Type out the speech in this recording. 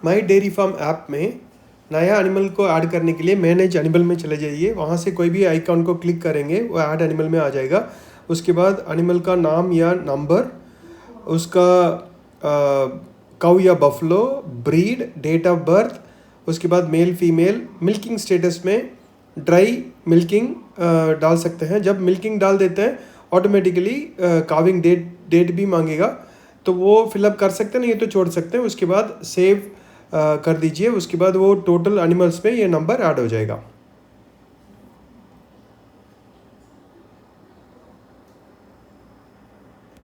माई dairy farm app में नया animal को ऐड करने के लिए मैनेज एनिमल में चले जाइए। वहाँ से कोई भी आइकॉन को क्लिक करेंगे वो ऐड एनिमल में आ जाएगा। उसके बाद एनिमल का नाम या नंबर, उसका काऊ या buffalo, breed, date of birth, उसके बाद मेल फीमेल, मिल्किंग स्टेटस में ड्राई मिल्किंग डाल सकते हैं। जब मिल्किंग डाल देते हैं ऑटोमेटिकली काविंग डेट भी मांगेगा, तो वो फिलअप कर सकते हैं, नहीं तो छोड़ सकते हैं। उसके बाद सेव कर दीजिए। उसके बाद वो टोटल एनिमल्स में ये नंबर ऐड हो जाएगा।